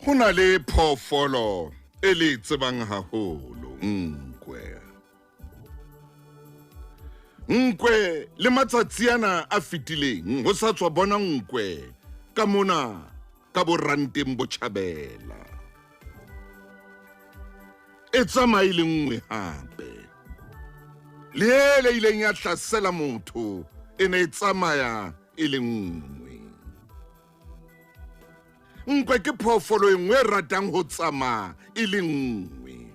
Hona le phoofolo e le tsebang haholo, nkwe. Nkwe le matsatsi ana a fitileng ho sa tswa bona nkwe ka mona ka boranteng Botjhabela. E tsamaile nngwe hape. Le ele ileng ya hlasela motho e ne e tsamaya e le nngwe. Nkwe ke phoofolo e nngwe ratang ho tsamaya e le nngwe.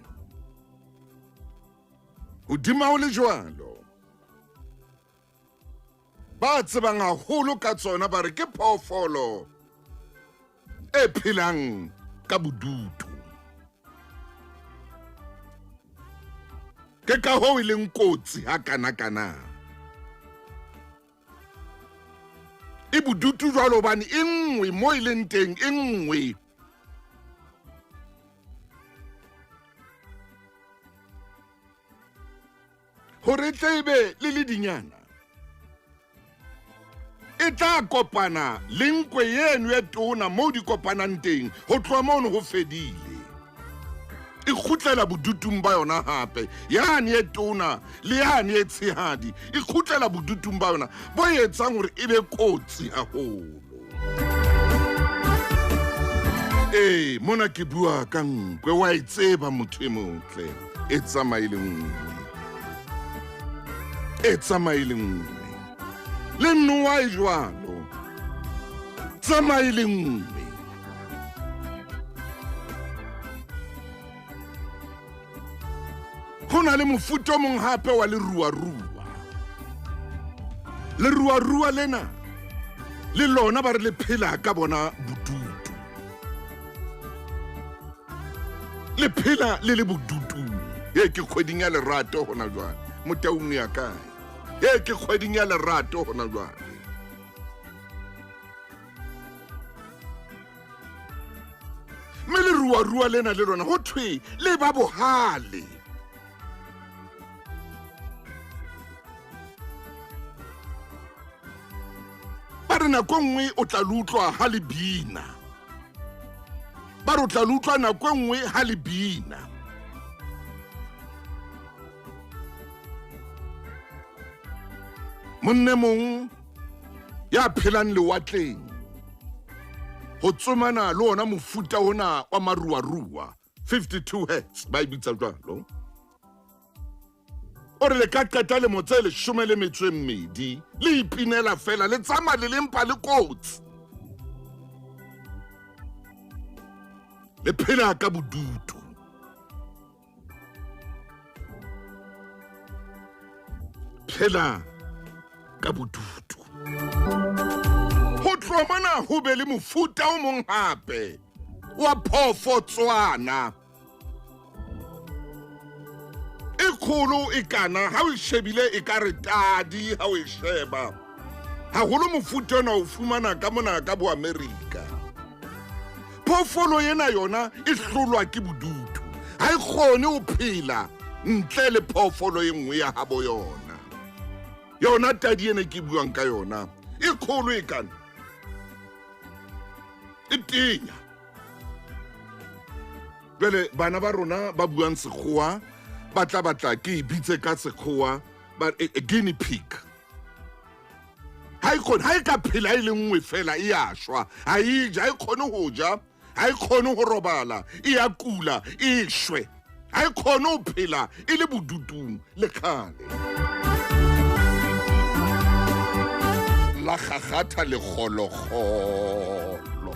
Hodima ho le jwalo, ba tsebang haholo ka tsona ba re ke phoofolo e phelang ka bodutu. Ke ka hoo e leng kotsi ha kana-kana. E bodutu jwalo hobane e nngwe mo e leng teng e nngwe. Hore tle ebe le dinyana, e tla kopana le nkwe yeno e tona mo di kopanang teng ho tloha mono ho fedile. E khutlela bodutung ba yona hape, yane e tona le yane e tshehadi, e khutlela bodutung ba yona bo etsang hore e be kotsi haholo. Mona ke bua ka nkwe, wa e tseba motho e motle, e tsamaile nngwe. E tsamaile nngwe. Le noa e jwalo, tsamaile nngwe. Ho na le mofuta o mong hape wa leruarua. Leruarua lena le lona ba re le phela ka bona bodutu. Le phela le bodutu. Ke kgweding ya lerato hona jwale, motaung ya kae. Ke kgweding ya lerato hona jwale. Me leruarua lena le lona ho thwe le ba bohale. Ba re nako nngwe o tla lutlwa ha le bina. Ba re o tla lutlwa nako nngwe ha le bina. Monne mong ya phelang lewatleng ho tsomana le ona mofuta ona wa maruarua 52 hertz ba ibitsa jwalo. O re le ka qeta le motse le 12 le ipinela fela le tsama le lempa le kotsi. Le phela ka bodutu. Phela ka bodutu. Ho tlomana ho be le mofuta o mong hape wa phofootswana. E kholo e kana ha o shebile e ka re tadi ha o e sheba. Haholo mofuta ona o fumana ka mona ka bo America. Phoofolo yena yona e hlolwa ke bodutu. Ha e kgone ho phela ntle le phoofolo e nngwe ya habo yona. Yona tadi ene ke buang ka yona e kholo e kana. E tinya. Jwale bana ba rona ba buang sekgowa batla ke bitse ka sekgowa ba a guinea pig. Ha e ka phela e le nngwe fela e ya shwa. Ha e ja, ha e khone ho ja, ha e khone ho robala, e ya kula, e shwe. Ha e khone ho phela e le bodutung le khale. La khakhatha le kgolokgolo.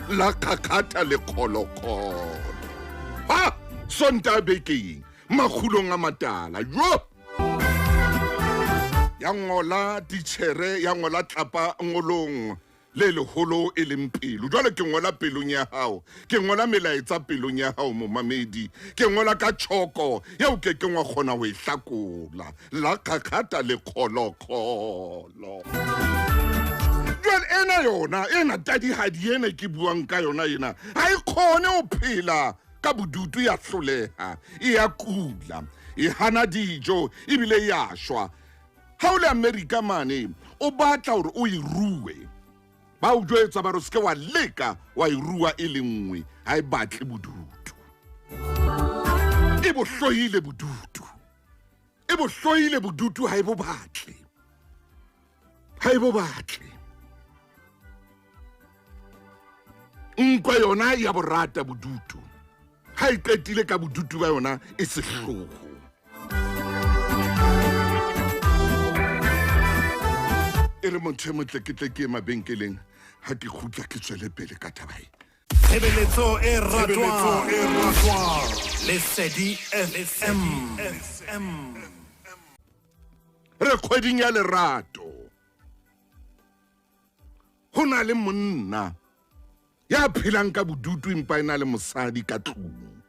La khakhatha le kgolokgolo. Ha! Sonta bekeng, Makgulong A Matala, jo! Ya ngola titjhere, ya ngola tlapa ngolong le leholo e leng pelo. Jwale ke ngola pelong ya hao, ke ngola melaetsa pelong ya hao momamedi, ke ngola ka tjhoko ya o ke wa kgona ho e hlakola. La khakhatha le kgolokgolo. Jwale ena yona, ena tadihadi ena ke buang ka yona ena, ha e khone ho phela ka bodutu, ya hloleha, e ya kula, e hana dijo, ebile ya shwa. Ha o le America mane, o batla hore o e rue. ba o jwetsa ba re se ke wa leka wa irua e le nngwe ha e batle bodutu e bo hloile bodutu ha e bo batle nkwa yona ya borata bodutu ha e qetile ka bodutu ba yona e sehloho e re motho e motle ke tle ke mabenkeleng ha ke khutla ke tswele pele ka tabae Tshebeletso e ratwang Lesedi FM re kgweding ya lerato ho na le monna ya phelang ka bodutu empa ena le mosadi ka tlung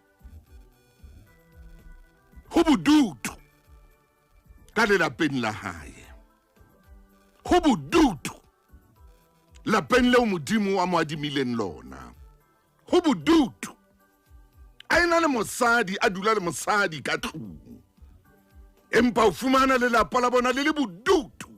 ho bodutu ka lelapeng la hae ho bodutu lapeng leo modimo wa mo adimileng lona ho bodutu a ena le mosadi a dula le mosadi ka tlung empa o fumana lelapa la bona le le bodutu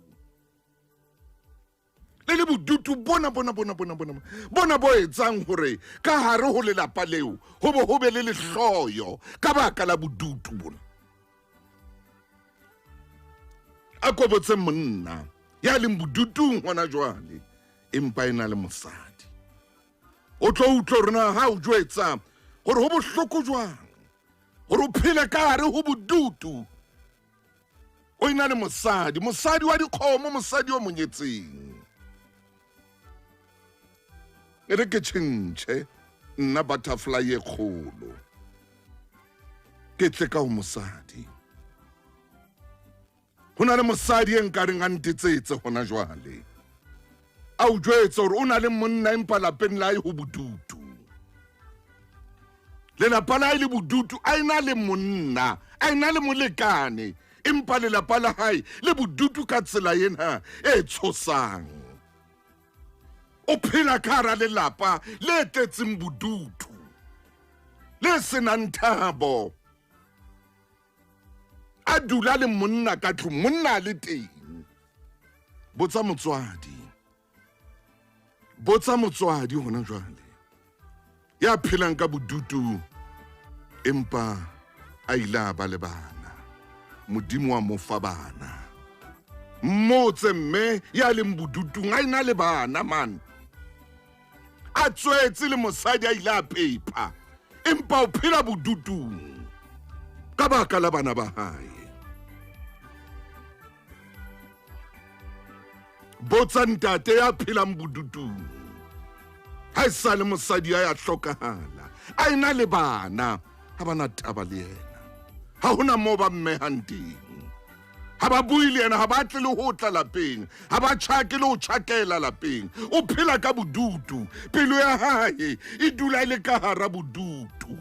bona bo etsang hore ka hare ho lelapa leo ho be le lehloyo ka baka la bodutu bona a kobotse monna ya leng bodutung hona jwale empa ena le mosadi o tlo utlwa rona ha o jwetsa gore ho bohloko jwang gore o phele ka hare ho bodutu o ena le mosadi wa dikgomo mosadi o monyetseng e re ke tšhentšhe nna butterfly e kgolo ke tle ka ho mosadi ho na le mosadi e nkareng a ntetsetse hona jwale a o jwetse gore o na le monna empa lapeng la e ho bodutu lelapa la e le bodutu a ena le monna a ena le molekane empa lelapa la hae le bodutu ka tsela ena e tshosang o phela ka hara lelapa le tletseng bodutu le senang thabo a dula le monna ka tlung monna le teng botsa motswadi hona jwale ya phelang ka bodutu empa a ile ba le bana modimo wa mo fa bana mmotse mme ya leng bodutung a ina le bana man a tswetse le mosadi a ile a pepa empa o phela bodutung ka baka la bana ba hae botsa ntate ya phelang bodutung ha e sa le mosadi a ya hlokahala a ina le bana ha bana taba le yena ha hona moo ba mmehang teng ha ba bue le yena ha ba tle le ho tla lapeng ha ba tjhake le ho tjhakela lapeng o phela ka bodutu pelo ya hae e dula ile ka hara bodutu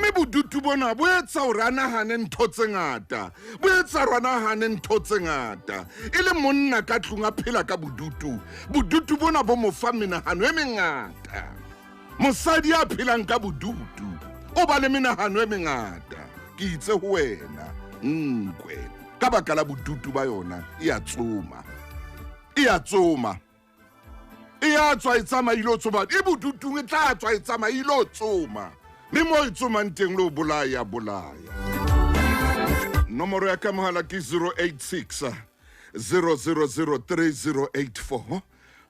mme bodutu bona bo etsa hore a nahane ntho tse ngata bo etsa hore a nahane ntho tse ngata e le monna ka tlung a phela ka bodutu bona bo mo fa menahano e mengata mosadi a phelang ka bodutu o ba le menahano e mengata ke itse ho wena nkwe ka baka la bodutu ba yona e a tsoma e a tswa e tsamaya ilo tsoma e bodutung e tla tswa e tsamaya ilo tsoma mme mo e tsomang teng le o bolaya nomoro ya ka mohala ke 086 000 3084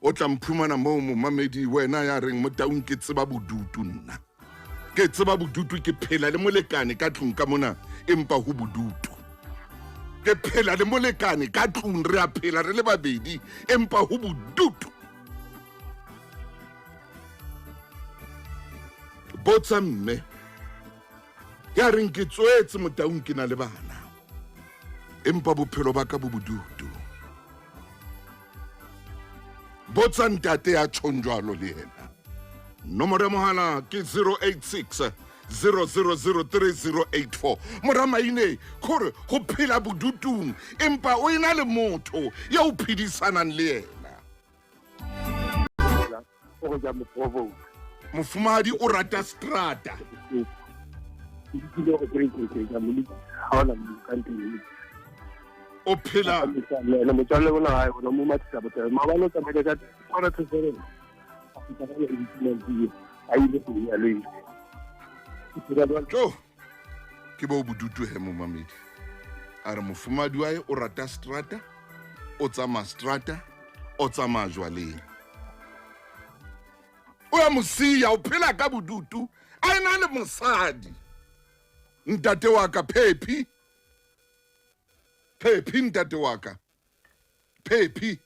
o tla mphumana moo momamedi wena ya reng mo taung ke tseba bodutu nna ke tseba bodutu ke phela le molekane ka tlung ka mona empa ho bodutu ke phela le molekane ka tlung re a phela re le babedi empa ho bodutu botsa mme ya reng ke tswetse motaung ke na le bana empa bophelo ba ka bo bodutu botsa ntate ya tshonjwalo le yena nomoro ya mohala ke 086 0003084 moramaine kore go phela bodutung empa o ena le motho ya o phedisanang le yena mofumadi o rata strata o phela le motswalle bona hae bona mo matsa botse mabalo tsa maka ka tsona tsere ka le implement a ile go ya le jo ke bo Bodutu he mo mamedi a re mofumadi wa o rata strata o tsama strata o tsama jwaleng o ya mosia o phela ka Bodutu a ena le mosadi ntate wa ka Phephi ntate wa ka Phephi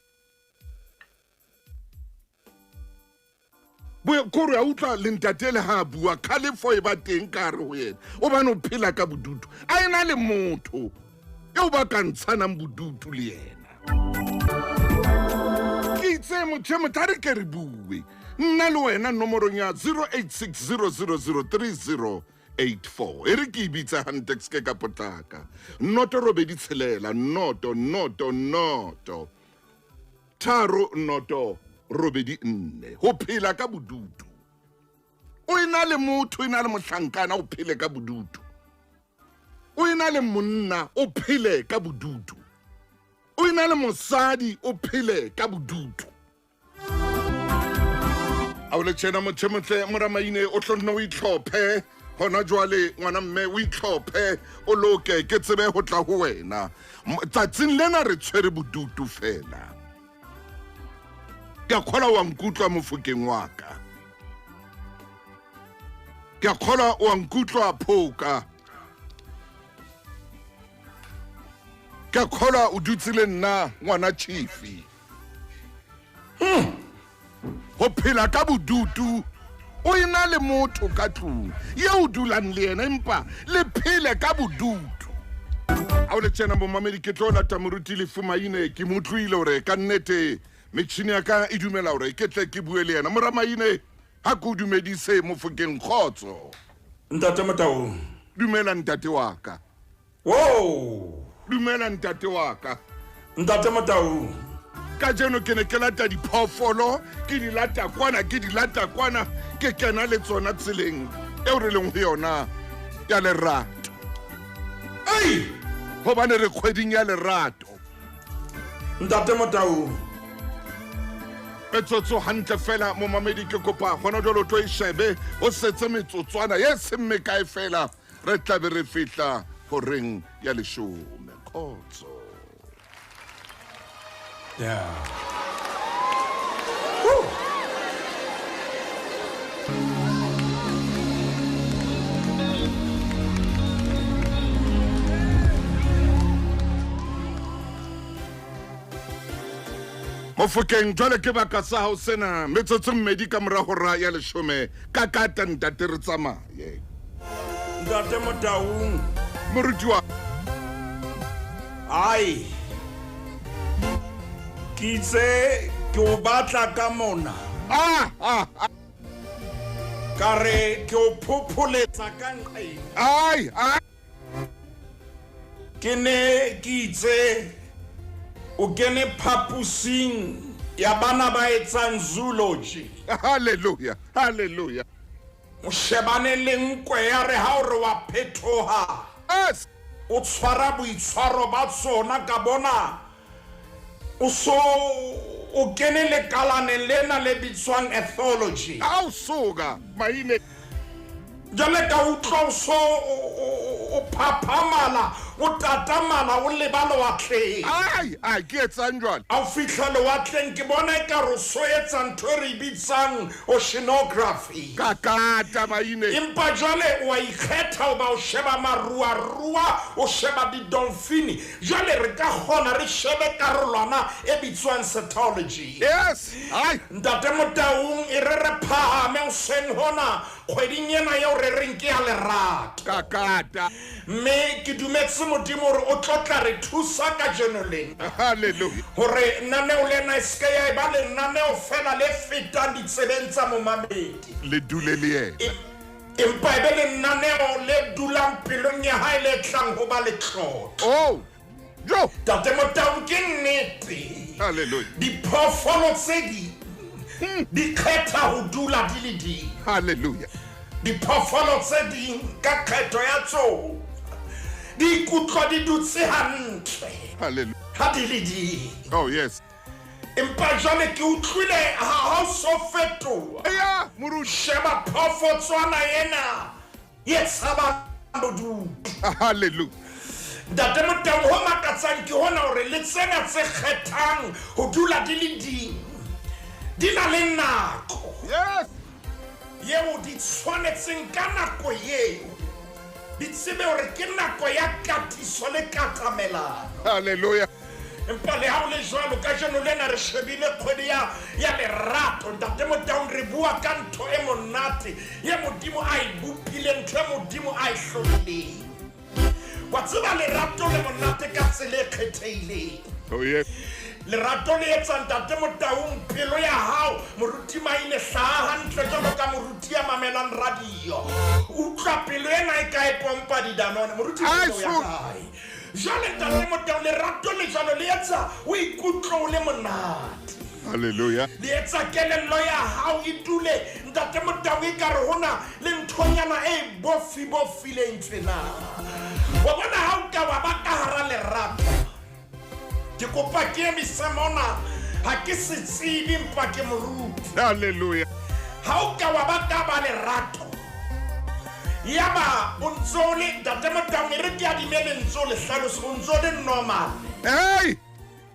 kore a utlwa le ntate le ha bua khalefo e ba teng ka re ho yena o bane o phela ka Bodutu a ena le motho eo ba ka ntshanang Bodutu le yena ke itse mothare ke re bue nna le wena nomorong ya 0860003084 e re ke ibitsa Hantex ke ka potlaka noto robedi tshelela noto tharo noto robedi nne ho phela ka Bodutu o ena le motho ena le mohlankana o phele ka Bodutu o ena le monna o phele ka Bodutu o ena le mosadi o phele ka Bodutu a o le tshena mothemotle moramaine o tlonne o itlhophe hona jwale ngwana mme o itlhophe o loke ke tsebe ho tla ho wena tsatsing lena re tshwere Bodutu fela ke a khola wa nkutlwa mofokeng wa ka ke a khola wa nkutlwa phoka ke a khola o dutse le nna ngwana Chiefy ho phela ka Bodutu o ena le motho ka tlung ye o dulang le yena empa le phele ka Bodutu a o le tsena bo mamedi ke tlo lata moruti le fumaine ke motluile hore ka nnete metšhini ya ka e dumela hore ke tle ke bue le yena moramaine ha ke o dumedise mofokeng kgotso Ntate Matau. dumela ntate wa ka Wow. dumela ntate wa ka Ntate Matau. ka jeno ke ne ke lata diphoofolo ke di lata kwana ke kena le tsona tseleng eo re leng ho yona ya lerato Ai! hobane re kgweding ya lerato Ntate Matau. metsotso hantle fela mo mamedi ke kopa gona jalo tlo e shebe o setse metsotswana ye semme kae fela re tlabe re fihla horeng ya 10 khotso Yeah. mofokeng jwale ke baka sa hao sena metsotso mmedi ka morago ra ya 10 ka kata ntate re tsamaye Ntate Matau. moruti wa Ai. Ke itse ke o batla ka mona. Ka re ke o phopholetsa ka nqeng. ai Ke ne ke itse o kene phapusing ya bana ba etsang zoology. hallelujah O shebane le nkwe ya re ha o re wa phethoha. yes O tshwara boitshwaro ba tsona ka bona. O so o kene le kalane lena le bitswang ethology. ha o soka maine Jale ka utlwa o so o phaphamala o tatamala o lebala wa tleng. ai ke etsang jwale A o fihla lewatleng ke bona e ka re o so etsa ntho e re e bitsang oceanography. ka kata maine Empa jwale wa ikgetha o ba o sheba marua o sheba di-dolphini. Jwale re ka kgona re shebe karolwana e bitswang cetology. yes ai Ntate Motaung e re re phahame hoseng hona kgweding ena eo re reng ke ya lerato. ka kata Mme ke dumetse Modimo hore o tlotla re thusa ka jenoleng hallelujah hore naneo lena e seke ya eba lenaneo fela le fetang ditsebeng tsa momamedi, le dule le yena empa e be lenaneo le dulang pelong ya hae le tlang ho ba le tlotlo. oh jo Tate Motau ke nnete hallelujah diphoofolo tse ding di kgetha ho dula di le ding. hallelujah Diphoofolo tse ding ka kgetho ya tsona di ikutlwa di dutse hantle Hallelujah. ha di le di Oh, yes. empa jwale ke utlwile ha o so fetoha Yeah, Murush. sheba phofotswana ena ye tshaba Bodutu. Hallelujah. Ntate Motau ho makatsang ke hona hore le tsena tse kgethang ho dula di le di na le nako Yes. yeo di tshwanetseng ka nako eo di tsebe hore ke nako ya katiso le katamelano Hallelujah. empa le ha o le jwalo ka jeno lena re shebile kgwedi ya lerato ntate Motau re bua ka ntho e monate ye modimo a e bopileng ntho e modimo a e hlolileng wa tseba lerato le monate ka tsela e kgethehileng Oh, yes. lerato le etsa ntate Motau pelo ya hao moruti maine hlaha hantle jwalo ka moruti ya mamelang radio utlwa pelo ena e ka e pompa didanone moruti pelo ya kae jwale ntate Motau lerato le jwalo le etsa o ikutlwe o le monate Hallelujah. le etsa kelello ya hao e dule ntate Motau e kare hona le nthonyana e bofileng tsena wa bona ha o ka wa ba ka hara lerato ke kopa ke emisa mona ha ke se tsebe mpa ke moruti Hallelujah. ha o ka wa ba ka ba lerato yaba o ntso le ntate Motau e re ke adimele ntso le hlaloso o ntso le normal Hey!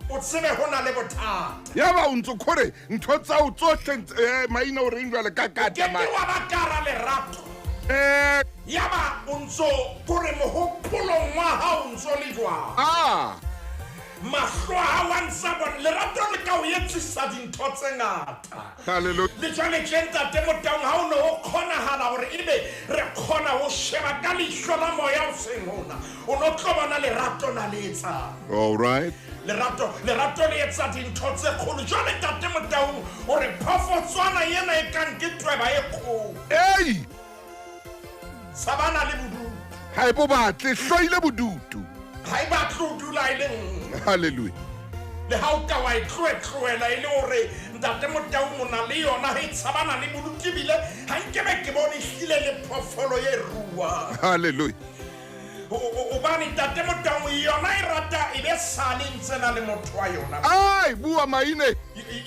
o tsebe hona le bothata Ya ba o ntso khore ntho tsa o tsohle maina o reng jwale ka ke kata ke wa ba ka hara lerato yaba o ntso kore mohopolong wa hao ntso le jwang mahlo a hao a ntse a bona lerato le ka o etsisa dintho tse ngata Hallelujah. le jwale tje ntate Motau ha o ne ho kgonahala hore ebe re kgona ho sheba ka leihlo la moya o seng hona o no tlo bona lerato na le etsang All right. lerato le etsa dintho tse kgolo jwale ntate Motau hore phofotswana ena e kang ke tweba e kgolo Hey! sa bana le Bodutu Ha e bo batle hloile Bodutu. ha e batle ho dula e le nngwe Hallelujah. le ha o ka wa e tloela e le hore ntate Motau mona le yona ha e tshabana le Bodutu ebile ha nkebe ke bone ehlile le phoofolo e ruang Hallelujah. obane ntate Motau yona e rata e be sale ntse na le motho wa yona Ai, bua maine.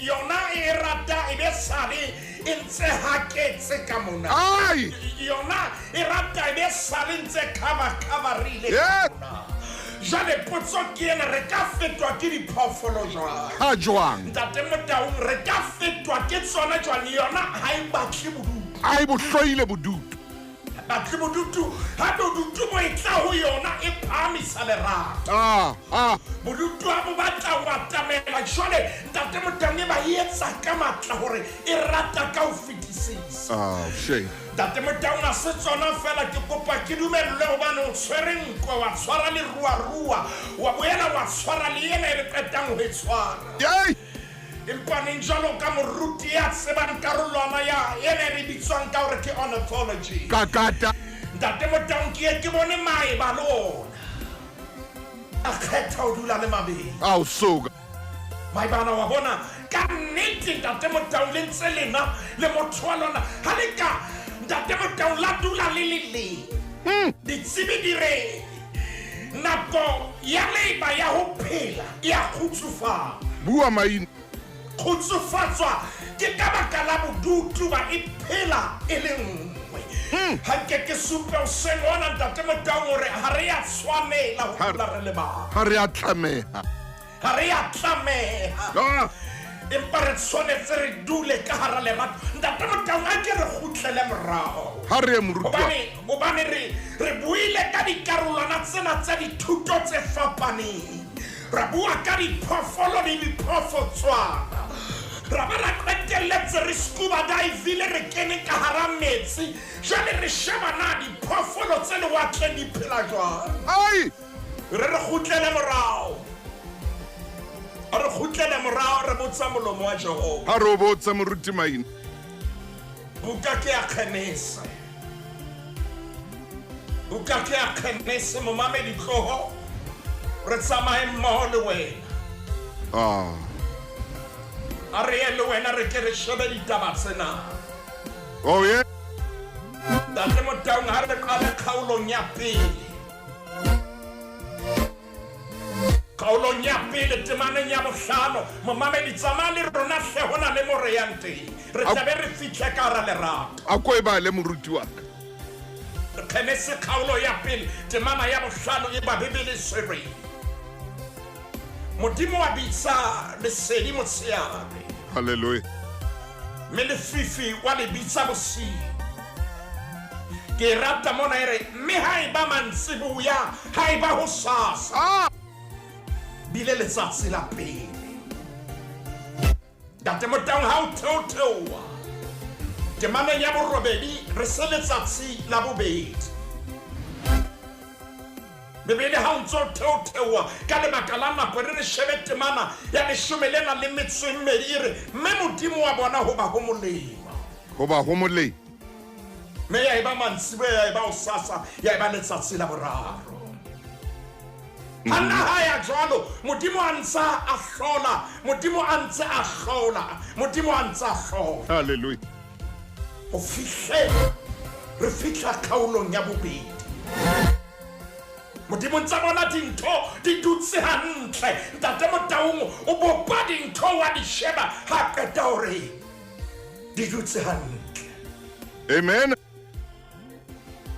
yona e rata e be sale e ntse haketse ka mona Ai! yona e rata e be sale ntse coverile Yes. jale potso ke ena re ka fetwa ke diphoofolo jwang Ha jwang. ntate Motau re ka fetwa ke tsona jwang yona ha e batle Bodutu Ai bo hloile Bodutu. batle Bodutu ha Bodutu mo e tla ho yona e phamisa lerato Bodutu ha bo batla ho atamela jwale ntate Motau e ba etsa ka matla hore e rata ka ho fetisisa Shame. ntate Motau na se tsona fela ke kopa ke dumelle hobane o tshwere nko wa tshwara le ruarua wa boela wa tshwara le ena e re qetang ho e tshwara Yay! empa neng jwalo ka moruti ya tsebang karolwana ya ena e re bitswang ka hore ke ornithology Kakata. ntate Motau ke bone maeba le ona a kgetha ho dula le mabedi Au soga. maebana wa bona ka nnete ntate Motau le ntse lena le motho wa lona ha le ka ntate Motau la dula le leng ditsebi di re nako ya leiba ya ho phela ya khutsufala Bua maine. khutsufatswa ke ka baka la Bodutu ba e phela e le nngwe ha ke supe o seng ona ntate Motau hore ha re ya tshwanela ho dula re le bana Ha re a tlameha. ha re ya tlameha empa re tshwanetse re dule ka hara lerato ntate Motau a ke re kgutlele morao Ha re moruti. hobane re buile ka dikarolwana tsena tsa dithuto tse fapaneng ra bua ka diphoofolo le diphofotswana ra ba ra qetelletse re scuba divile re kene ka hara metsi jwale re sheba na diphoofolo tse lewatleng di phela jwang Ai! re kgutlele morao re kgutlele morao re botsa molomo wa Jehova Ha re botsa moruti maine. buka ke ya Kgenese buka ke ya Kgenese momamedi tloho re tsamaye mmoho le wena a re ye le wena re ke re shebe ditaba tsena Oh yeah. ntate Motau ha re qale kgaolong ya pele Kaolong ya pele temaneng ya bohlano momamedi tsamaya le rona hle ho na le mo re yang teng re tlabe re fitlhe ka hara lerato a ko e ba le moruti wa ka re kgenese kgaolo ya pele temana ya bohlano e ba bebele swereng modimo wa bitsa lesedi motshehare haleluya mme lefifi wa le bitsa bosiu ke rata mona ere mme ha e ba mantsiboya ha e ba ho sasa bile letsatsi la pele date motang ha o theotheoa temaneng ya borobedi re se letsatsi la bobedi bebele ha o ntso theotheoa ka lebaka la nako re shebe temana ya leshome lena le metso e mmedi e re mme modimo wa bona ho ba ho molemo mme ya e ba mantsibe ya e ba o sasa ya e ba letsatsi la boraro Hanna haya jwalo modimo a ntse a hlola modimo a ntse a hlola modimo a ntse a hlola haleluya o fihle re fihla kgaolong ya bobedi modimo ntse bona dintho di dutse hantle ntate Motaung o bopa dintho wa di sheba ha qeta hore di dutse hantle amen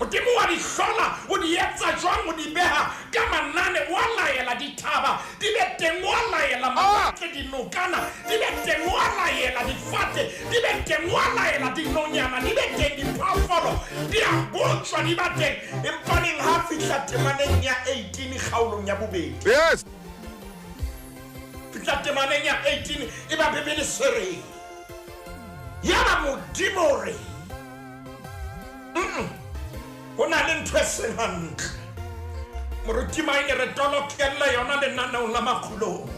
modimo wa di hlola o di etsa jwang o di beha ka manane wa laela dithaba di be teng wa laela mawatle dinokana di be teng wa laela difate di be teng wa laela dinonyana di be teng diphoofolo di a botswa di ba teng empaneng ha fihla temaneng ya 18 kgaolong ya bobedi yes fihla temaneng ya 18 e ba bebele sereng ya ba modimo re ho na le ntho e seng hantle moruti maine re tolokela yona lenaneo la Makgulong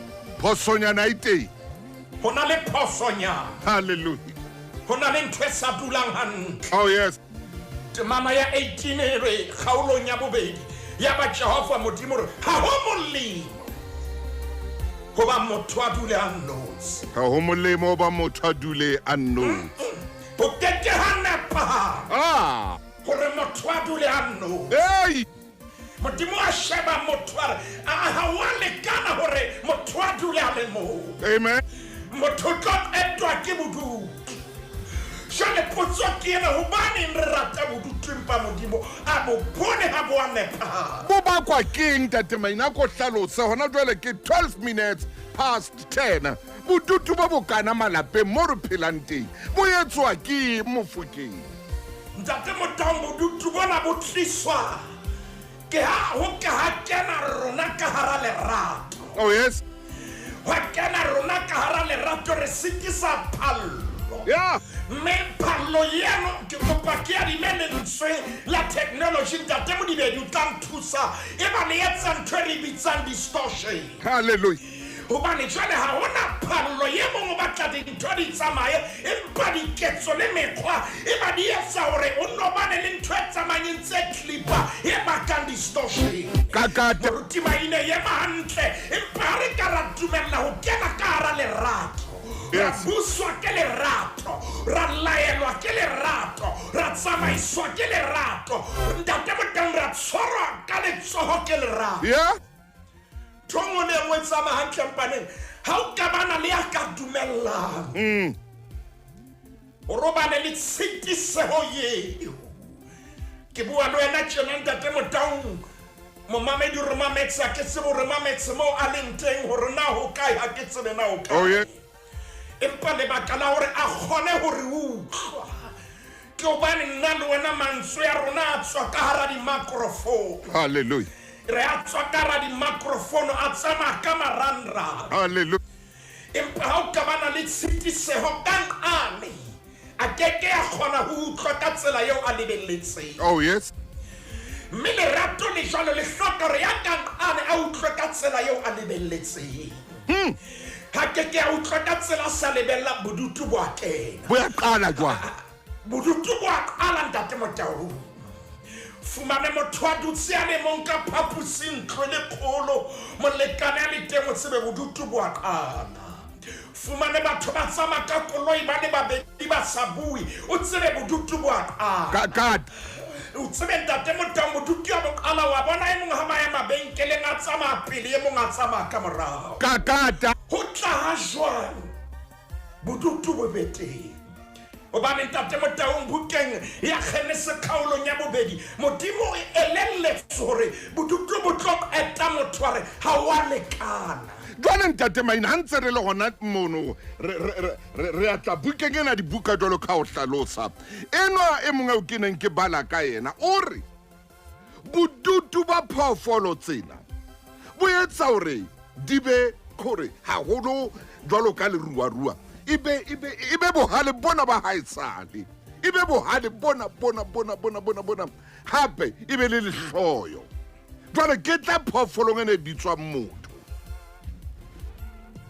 phosonyana e teng ho na le phosonyana haleluya ho na le ntho e sa dulang hantle oh yes temana ya 18 re kgaolong ya bobedi ya ba Jehova modimo re ha ho molemo ho ba motho a dule a nnotse ha ho molemo ba motho a dule a nnotse ho keke ha nepahala hore motho a dule a nnotse hey modimo a sheba motho a re ha wa lekana hore motho a dule a le moo amen motho tlo etwa ke bodutu jale potso ke ena hobaneng re rata bodutu empa modimo a bo bone ha bo a nepahala bo bakwa keng tate maina ko hlalosa hona jwale ke 12 minutes past 10 bodutu ba bokana malapeng mo re phelang teng bo etswa ke mofokeng ntate Motaung bodutu bona bo tliswa ke ha ho ka ha kena rona ka hara lerato oh yes ho kena rona ka hara lerato re sikisa phallo yeah mme phallo yeno ke kopa ke a dimentswe la technology ntate Modibedi o tla nthusa e ba le etsa ntho e re bitsang distortion haleluya hobane jwale ha hona phallo ye mongwe ba tla dintho di tsamaye empa diketso le mekgwa e ba di etsa hore o nobane le ntho e tsamayeng tse clipper e bakang distortion kakate moruti maine ye hantle empa re ka ra dumella ho kena ka hara lerato ra buswa ke lerato ra laelwa ke lerato ra tsamaiswa ke lerato ntate Motaung ra tshwarwa ka letsoho ke lerato yeah Tongo le ngwe tsama hantle mpaneng ha o ka bana le a ka dumellang o robane le tshitiseho eo ke bua le wena tjena ntate Motaung momamedi re mametsa ke tsebo re mametse mo a leng teng hore na ho kae ha ke tsebe na ho kae oh yeah empa le bakala hore a kgone hore utlwa ke hobane nna le wena mantswe ya rona a tswa ka hara di-microphone haleluya re a tswa ka hara di-microphone a tsamaya ka marangrang haleluya empa ha o ka bana le tshitiseho ka nqane a keke ya kgona ho utlwa ka tsela eo a lebelletseng oh yes mme lerato le jwalo le hloka hore ya ka nqane a utlwe ka tsela eo a lebelletseng ha keke ya utlwa ka tsela sa lebella bodutu bo a kena bo ya qala jwang bodutu bo a qala ntate Motaung fumane motho a dutse a le mong ka phaposing ntlo le kgolo molekane a le teng o tsebe bodutu bo a qala fumane batho ba tsamaya ka koloi ba le babedi ba sa bue o tsebe bodutu bo a qala o tsebe ntate Motau Bodutu ya bokala wa bona e mong ha maya mabenkeleng a tsamaya pele e mong a tsamaya ka morao kakata ho tla ha jwang Bodutu bo beteng obane ntate Motau bukeng ya Kgenese khaolong ya bobedi modimo e elelletse hore Bodutu bo tlo eta motho a re ha wa lekana jwale ntate Maina ha ntse re le gona mono re atla bukeng ena dibuka jwalo ka o hlalosa enwa e mongwe o ke neng ke bala ka yena o re bodutu ba phoofolo tsena bo etsa hore di be gore haholo jwalo ka leruarua ibe bohale bona ba haesale ibe bohale bona hape ibe le lehloyo jwale ke tla phoofolong ene bitswang motho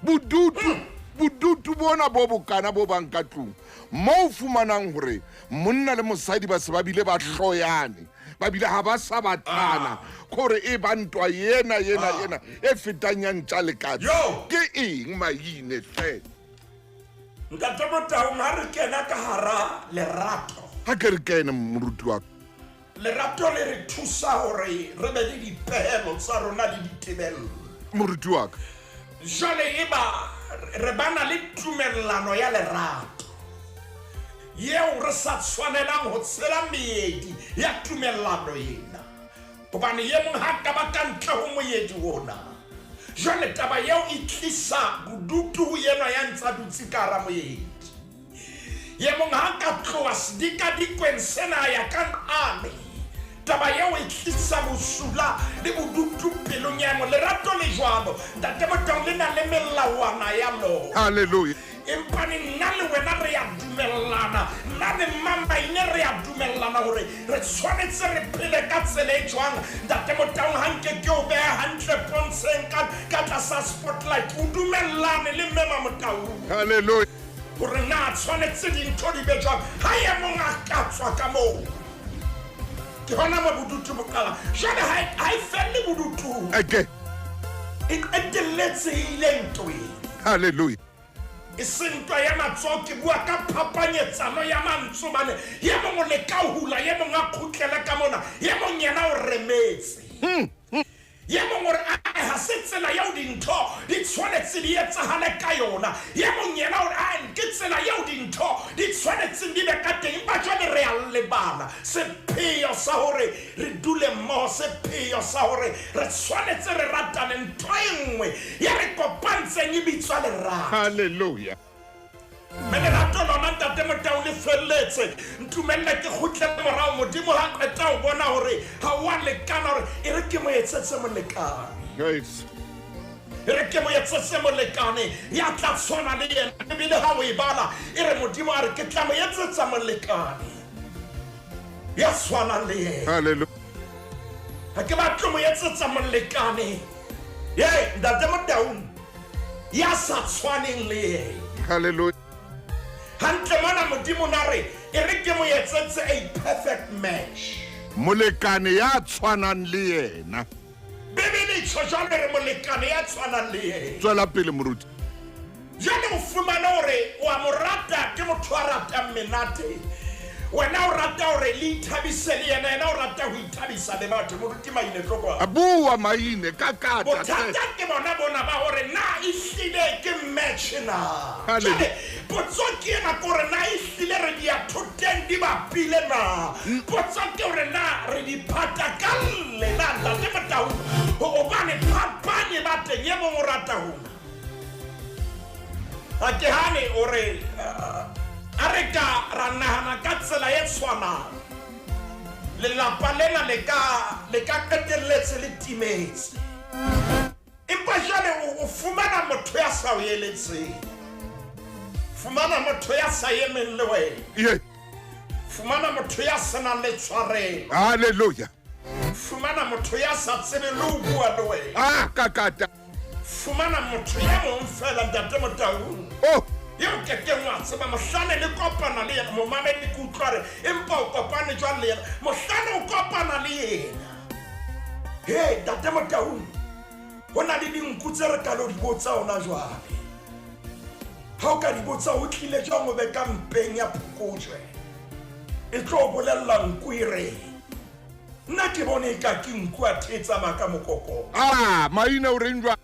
bodutu bona bo bokana bo bang ka tlung mo fumanang hore monna le mosadi ba se ba bile ba hloyane ba bile ha ba sa batana gore e ba ntwa yena e fetang ya ntja le katse ke eng Maine hle ntate Motau ha re kena ka hara lerato ha ke re kene moruti wa lerato le re thusa hore re be le dipehelo tsa rona le ditebello moruti wa ka jwale eba re bana le tumellano ya lerato yeo re sa tshwanelang ho tshela meedi ya tumellano ena hobane ye mong ha ka ba ka ntle ho moedi ona jwale taba yeo e tlisa bodutu ho yenwa ya ntsa dutse ka hara moedi ye mong ha ka tloha sedikadikweng sena ya ka ane taba yeo e tlisa bosula le bodutu pelong ya mo lerato le jwalo ntate Motau le na le melawana ya lona haleluya empa nna le wena re ya dumellana nna le Maine re ya dumellana hore re tshwanetse re phele ka tsela e jwang ntate Motau ha nke ke o beha hantle pontsheng ka tlasa spotlight o dumellane le Mme Motau haleluya hore na tshwanetse dintho di be jwang ha ye mong a ka tswa ka moo ke hona mo bodutu bokala jwale ha e felle bodutu eke e qetelletse ile ntwe haleluya e sentwa ya matsoho ke bua ka phapanyetsano ya mantswe bane ye mong le ka hula ye mong a khutlele ka mona ye mong yena o remetse ye mong re a ha se tsela ya o dintho di tshwanetse di etsahale ka yona ye mong yena o a nke tsela ya o dintho di tshwanetse di be ka teng ba jwale re a lebala sepheo sa hore re dule mmoho sepheo sa hore re tshwanetse re ratane ntho e nngwe ya re kopantseng e bitswa lerato haleluya lerato lona ntate Motau le felletse ntumelle ke kgutlele morao modimo ha qeta ho bona hore ha wa lekana hore e re ke mo etsetse molekane yes e re ke mo etsetse molekane ya tla tshwana le yena ebile ha o e bala e re modimo a re ke tla mo etsetsa molekane ya tshwana le yena haleluya ha ke batle mo etsetsa molekane ye ntate Motau ya sa tshwaneng le yena haleluya hantle mona modimo na re e re ke mo etsetse a perfect match molekane ya tshwanang le yena bibele e tjho jwale re molekane ya tshwanang le yena tswela pele moruti jwale o fumana hore wa mo rata ke motho a ratang menate wena o rata hore le ithabise le yena o rata ho ithabisa le batho moruti Maine tloko a bua Maine ka kata bothata ke bona ba hore na e hlile ke match na haleluya potso ke ena ko re na e hlile re di athoteng di bapile na potso ke hore na re di phata ka le na ntate Motau hobane phapanye ba teng ye mong o rata hona a ke hane ore a re ka ra nahana ka tsela e tshwanang lelapa lena le ka qetelletse le timetse empa jwale o fumana motho ya sa o eletseng fumana motho ya sa emeng le wena ye fumana motho ya senang le tshwarelo haleluya fumana motho ya sa tsebe le ho bua le wena ka kata fumana motho ya mong fela ntate Motau oh yo ke wa tseba mohlane le kopana le yena mo mamedi ke utlware empa o kopane jwa le yena mohlane o kopana le yena he ntate Motau hona le dinku tse re ka lo di botsa ona jwale ha o ka di botsa o tlile jwang o be ka mpeng ya phokojwe e tlo bolella nku e re nna ke bone ka ke nku a thetsa ka mokoko Maina o reng jwa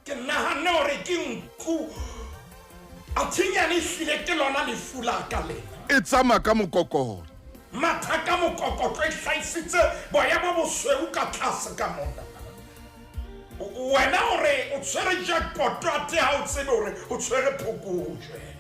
ke nahana hore ke nku a thinyane hlile ke lona lefu la ka lena e tsama ka mokokoro matha ka mokokotlo e hlaisitse boya bo bosweu ka tlase ka mona wena hore o tshwere jackpot a te ha o tsebe hore o tshwere phokojwe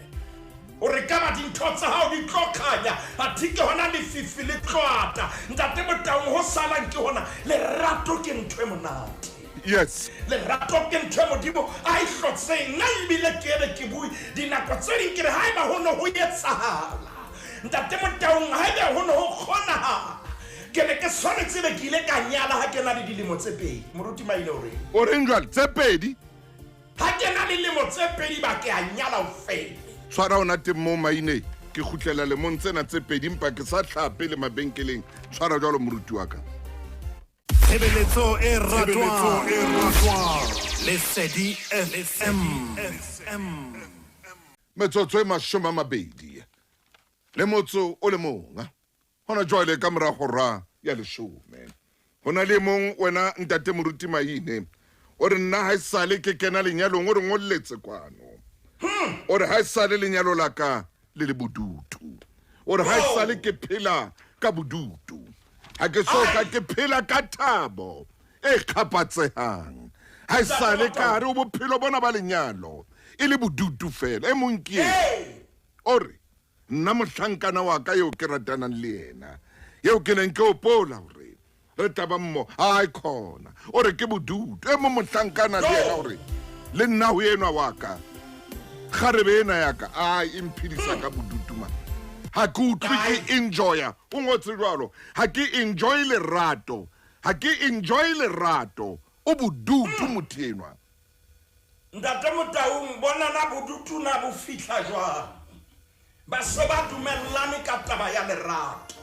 ore ka ba dintho tsa hao di tlokanya a thike hona lefifi le tlwata ntate Motaung ho sala nke hona lerato ke ntho e monate yes lerato ke ntho e modimo a e hlotseng nna ebile ke ere ke bui dinako tse ding ke re haeba ho ne ho etsahala ntate Motaung haeba ho ne ho kgonahala ke ne ke tshwanetse be ke ile ka nyala ha ke na le dilemo tse pedi moruti Maile o reng jwa tse pedi ha ke na le dilemo tse pedi ba ke a nyala ho fela tshwara ona teng mo Maine ke khutlela le montsena tse pedi mpa ke sa tlhape le mabenkeleng tshwara jalo moruti wa ka Tshebeletso e ratwang le Sedi FM metsotso e 20 le motso o le monga hona jwale ka morago ra ya leshome hona le mong wena ntate moruti Maine o re nna ha isale ke kena lenyalong o re ngolletse kwano o re ha isale lenyalo la ka le Bodutu o re ha isale ke phela ka Bodutu ha ke so ka ke phela ka thabo e khapatsehang ha isale ka re o bophelo bona ba lenyalo e le Bodutu fela e monkie o re nna mohlankana wa ka yo ke ratanang le yena yo ke neng ke opola hore re taba mmo ai khona o re ke Bodutu e mo mohlankana le yena hore le nna ho yenwa wa ka kharebe ena ya ka ai imphidisa ka Bodutu ma ha ke utlwe ke enjoya o ngotse jwalo ha ke enjoy lerato o Bodutu mothenwa ntate Motaung bona na Bodutu na bo fihla jwang ba se ba dumellane ka taba ya lerato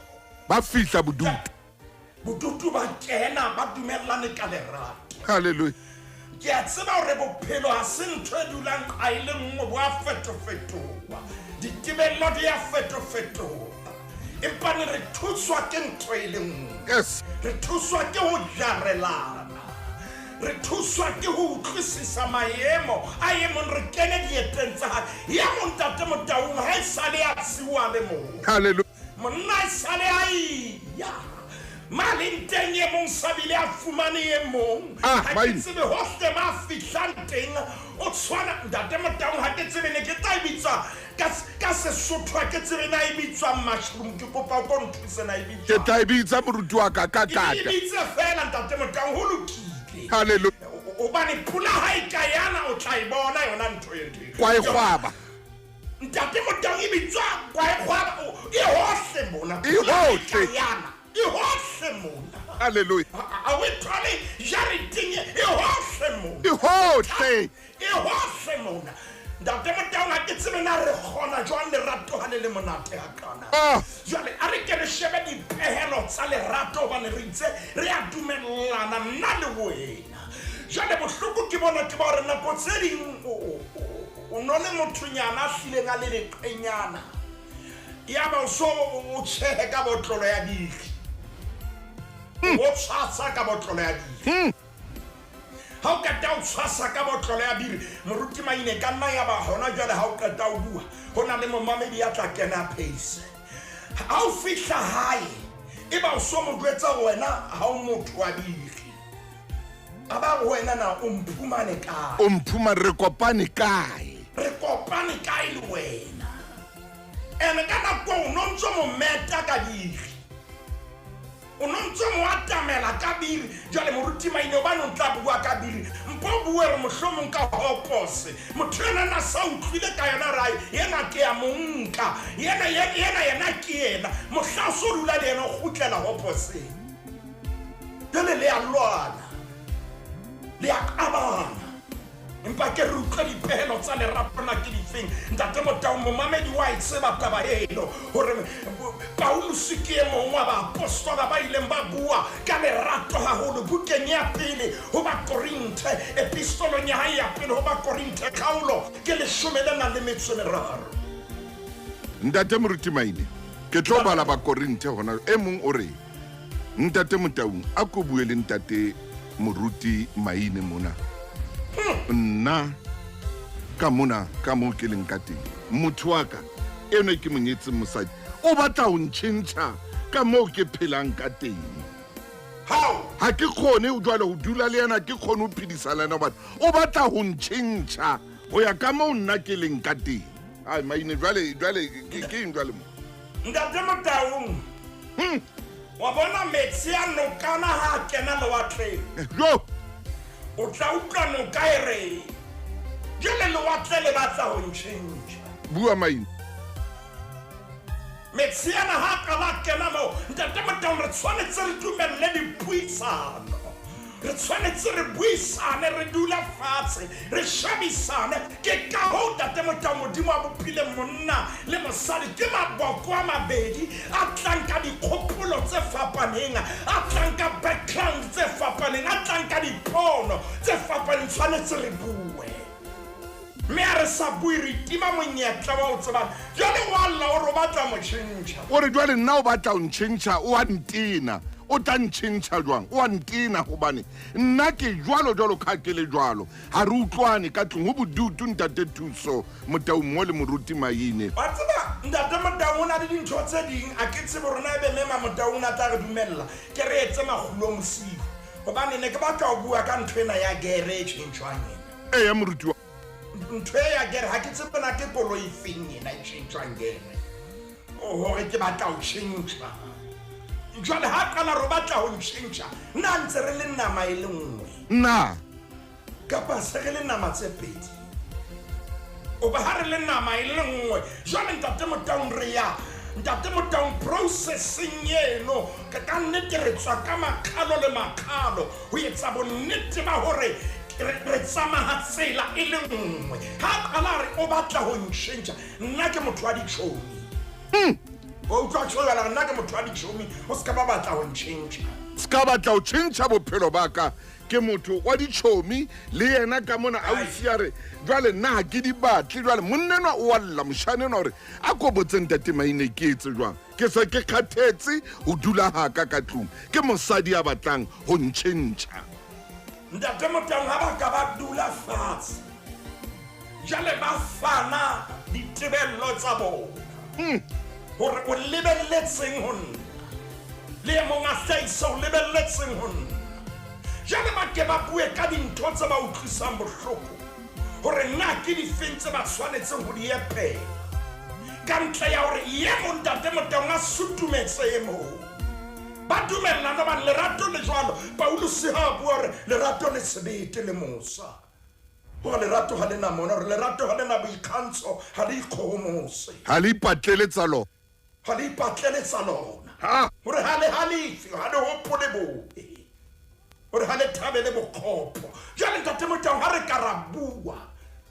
ba fihla Bodutu ba kena ba dumellane ka lerato hallelujah ke a tseba hore bophelo ha se ntho e dulang ka ile nngwe bo a fetofetoha ditebello di a fetofetoha empa ne re thuswa ke ntho e le nngwe yes re thuswa ke ho jarelana re thuswa ke ho utlwisisa maemo a emong re kene dieteng tsa hae ya montate Motaung ha e sale a tsiwa le moo hallelujah monna e sale a iya malinteng e mong sabile a fumane e mong ha ke tsebe hohle ma fihlang teng o tshwana ntate Motaung ha ke tsebe ne ke tla bitsa ka Sesotho ha ke tsebe na e bitswa mushroom ke kopa o nthuse na e bitswa ke tla bitsa moruti wa ka ka kata e bitse fela ntate Motaung ho lokile hallelujah o bane pula ha e kayana o tla e bona yona ntho e ntho kwa e khwaba ntate Motaung e bitswa kwa e khwaba e hohle mona e hohle e hohle mona hallelujah a we thole jariting e hohle mona e hohle mona ntate Motaung ha ke tsebe na re kgona jwang lerato ha le monate ha kana jwale a re ke re shebe dipehelo tsa lerato hobane re itse re a dumellana nna le wena jwale bohloko ke bona ke ba hore nako tse ding o no le mothonyana a hlileng a le leqenyana ya ba so o tjhehe ka botlolo ya biri o tshwasa ka botlolo ya biri ha o kata o tshwasa ka botlolo ya biri moruti Maine ka nna ya ba hona jwale ha o kata o bua ho na le momamedi ya tla kena pace ha o fihla hae e ba o so mo jwetsa wena ha o motho wa biri aba wena na o mphumane re kopane kae le wena ene kana kwa o no ntso mo meta ka biri o no ntso mo atamela ka biri jwale moruti Maine o ba no tla bua ka biri mpo bue re mohlomong ka hopose motho ena na sa utlwile ka yona rai yena ke ya monka yena ke yena mohlaso rula le yena o gutlela hopose jwale le a lwana le a kabana empa ke re utlwa dipehelo tsa lerato na ke difeng ntate Motaung momamedi wa itseba taba eno hore Paulus ke e mong wa baapostola ba ileng ba bua ka lerato haholo bukeng ya pele ho Bakorinthe epistolong ya hae ya pele ho Bakorinthe Paulo ke 13 ntate moruti Maine ke tlo bala Bakorinthe hona e mong o re ntate Motaung a ko bue le ntate moruti Maine mona nna ka mona ka mo ke leng ka teng motho wa ka eno ke monyetse mosadi o batla ho ntšhentšha ka moo ke phelang ka teng ha ke kgone o jwale ho dula le yena ke kgone ho phedisana le yena o batla ho ntšhentšha go ya ka moo nna ke leng ka teng ai Maine jwale ke eng jwale mo ntate Motaung wa bona metsi a nokana ha kena lewatleng jo o tla utlwa noka e re jele lewatle le batla ho ntšhentšha bua Maine metsi ana ha ka ba kena mo ntate Motaung re tshwanetse re dumelle dipuisano re tshwanetse re buisane re dula fatshe re shebisane ke ka ho ntate Motaung modimo a bophile monna le mosadi ke maboko a mabedi a tlang ka dikgopolo tse fapaneng a tlang ka background tse fapaneng a tlang ka dipono tse fapaneng tshwanetse re bue mme a re sa bue re tima monyetla wa o tsebana jwale wa alla o re batla mo tšhentšha o re jwale nna o batla ho ntšhentšha o a ntena o tla ntšhentšha jwang o a ntena gobane nna ke jwalo ka ke le jwalo ga re utlwane ka tlong go bodutu ntate Thuso Motaung mo le moruti Maine wa tseba ntate Motaung o na le dintho tse ding a ke tsebe rona e be mema Motaung a tla re dumella ke re etse Makgulong mosigo gobane ne ke batla ho bua ka ntho ena ya gere e tšhentšhwang ena ya moruti wa ntho e ya gere ga ke tsebe na ke koloi feng ena e tšhentšhwang gere gore ke batla ho tšhentšha jwale ha kana ro batla ho ntšhentšha nna ntse re le nama e le nngwe nna kapa se re le nama tse pedi o ba ha re le nama e le nngwe jwale ntate Motaung re ya ntate Motaung processing eno ka nnete re tswa ka makgalo le makgalo ho etsa bonnete ba hore re tsamaya tsela e le nngwe ha kana re o batla ho ntšhentšha nna ke motho wa ditšhomi o utlwa tšhola nna ke motho wa ditšhomi o se ka ba batla ho ntšhentšha se ka batla ho tšhentšha bophelo ba ka ke motho wa ditšhomi le yena ka mona ausi a re jwale nna ga ke di batle jwale monnenwa o walla mošanenwa gore a ko botseng tate Maine ke etse jwang ke se ke kgathetse ho dula haka ka tlong ke mosadi a batlang ho ntšhentšha ntate Motaung ha ba ka ba dula fatshe jale ba fana ditebello tsa bona gore o lebelletseng ho nna le e mong a hlahisa o lebelletseng ho nna jale ba ke ba bue ka dintho tse ba utlwisang bohloko gore nna ke difeng tse ba tshwanetseng ho di epela ka ntle ya gore ye mo ntate Motaung a sutumetse e moo ba dumellana ba lerato le jwalo Paulus ha bua gore lerato le sebete le mosa gore lerato ha le na mona gore lerato ha le na boikgantsho ha le ikgomose ga le ipatleletsa lona ha le ipatleletsa lona gore ha le halefe ha le hopole bobe gore ha le thabele bokgopho jale ntate Motaung ha re ka ra bua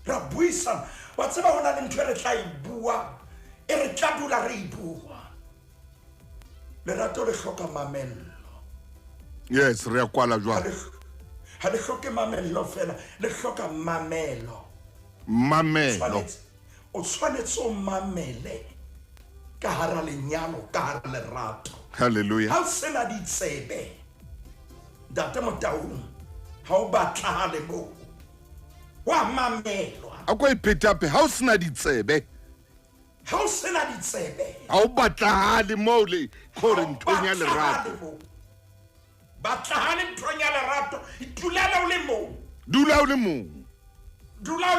ra buisana wa tseba go na le ntho e re tla e bua e re tla dula re e bua lerato le hloka mamello yes re a kwala jwang ha le hloke mamello fela le hloka mamelo o tshwanetse o mamele ka hara lenyalo ka hara lerato halleluja ha o sena ditsebe ntate Motaung ha o batlagale moo wa mamelwa a ko iphetape ga o sena ditsebe ha o sena ditsebe ga o batlagale moo le kgore nthong ya lerato batlagale nthong ya lerato itulele o le moo dula o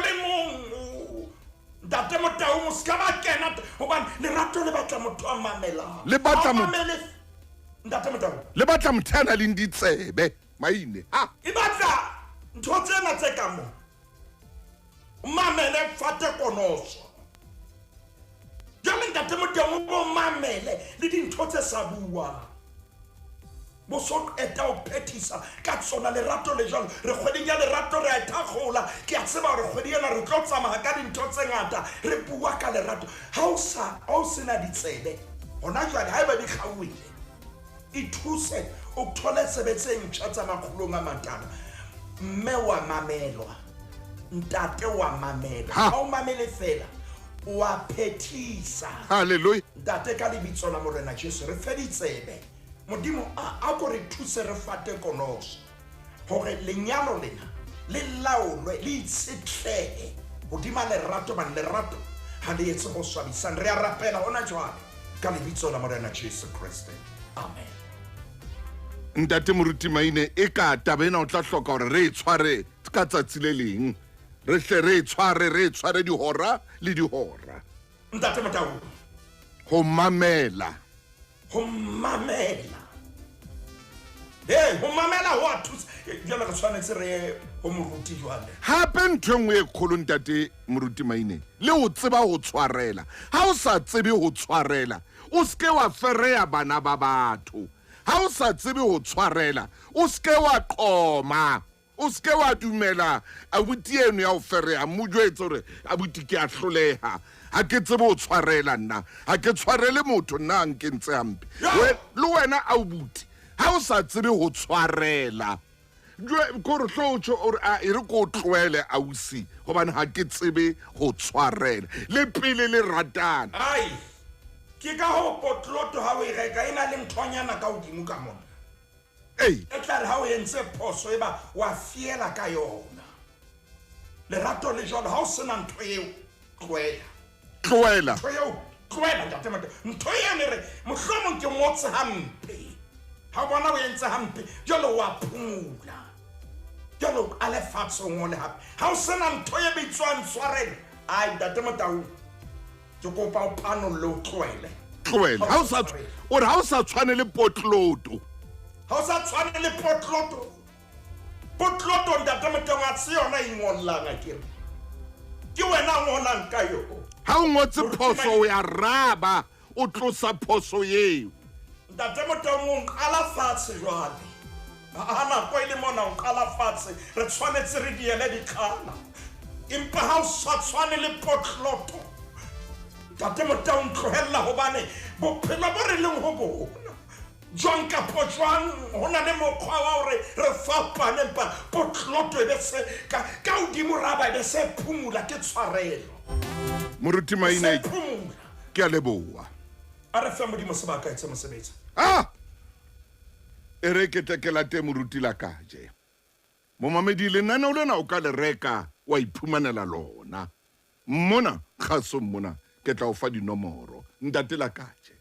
le mong ntate Motaung o ska ba kena gobane lerato le batla motho a mamelang le batla ntate Motaung le batla motho a na leng ditsebe Maine e batla ntho tsena tse ka mo mamele fate konoso jale ntate Motaung o mamele le dintho tse sa bua bo so eta o phethisa ka tsona lerato le jalo re kgweding ya lerato re a thagola ke a tseba gore kgwedi ena re tlo tsamaya ka dintho tse ngata re bua ka lerato ha o sena ditsebe gona jwale ha eba di kgauile e thuse o thole sebetse ntšha tsa Makgulong A Matala mme wa mamelwa ntate wa mamelwa ha o mamele fela wa phethisa halleluja ntate ka lebitso la Morena Jesu re fe ditsebe modimo a go re thuse re fate konoso gore lenyalo lena le laolwe le itshetlehe godima lerato bane lerato ga le etse go swabisang re a rapela gona jwale ka lebitso la morena Jesu Kriste, amen. Ntate moruti Maine e ka taba ena o tla hloka gore re tshware ka tsatsi le leng re hle re tshware dihora le dihora Ntate Motau go mamela go mamela ho a thusa jalo ka tshwanetse re go moruti jwale hape ntho nngwe e kgolo ntate moruti Maine le o tseba go tshwarela ha o sa tsebe go tshwarela o ske wa fereya bana ba batho ha o sa tsebe go tshwarela o ske wa qoma o ske wa dumela abuti eno ya o fereya mo jwetse gore abuti ke a hloleha ha ke tsebe go tshwarela nna ha ke tshwarele motho nna nke ntse hampe le wena abuti ha o sa tsebe go tshwarela kore tlotso ore a e re ko tloele ausi gobane ga ke tsebe go tshwarela le pele le ratana ai ke ka go potloto ha o e reka e na le nthonyana ka godimo ka mona e tla re ha o entse phoso e ba wa fiela ka yona lerato le jalo ha o sena ntho eo tloela ntho ene re mohlomong ke motse hampe ha bona o entse hampe jalo wa phumula jalo a lefatsheng o le hape ha o sena ntho e bitswang tshwarelo ai Ntate Motau ke kopa o panolle o tloele ha o sa tshwane le potloto ha o sa tshwane le potloto Ntate Motau a se yona e ngollang akere ke wena ngolang ka yo ha o ngotse phoso o ya raba o tlosa phoso eo Ntate Motau mo nkala fatshe jwale ana ko ile mona nkala fatshe re tshwanetse re diele dikgala empa ha o sa tshwane le potloto Ntate Motau ntlohella hobane bophelo bo re leng ho bona jwang ka potjwang hona le mokgwa wa hore re fapane empa potloto e be se ka hodimo raba e be se phumula ke tshwarelo moruti Maine ke a leboa a re fe modimo sebaka etse mosebetsi e re ke tekela te moruti la kaje mo mamedi lenaneo lena o ka le reka wa iphumanela lona mona kgaso mona ke tla o fa dinomoro ntate la kaje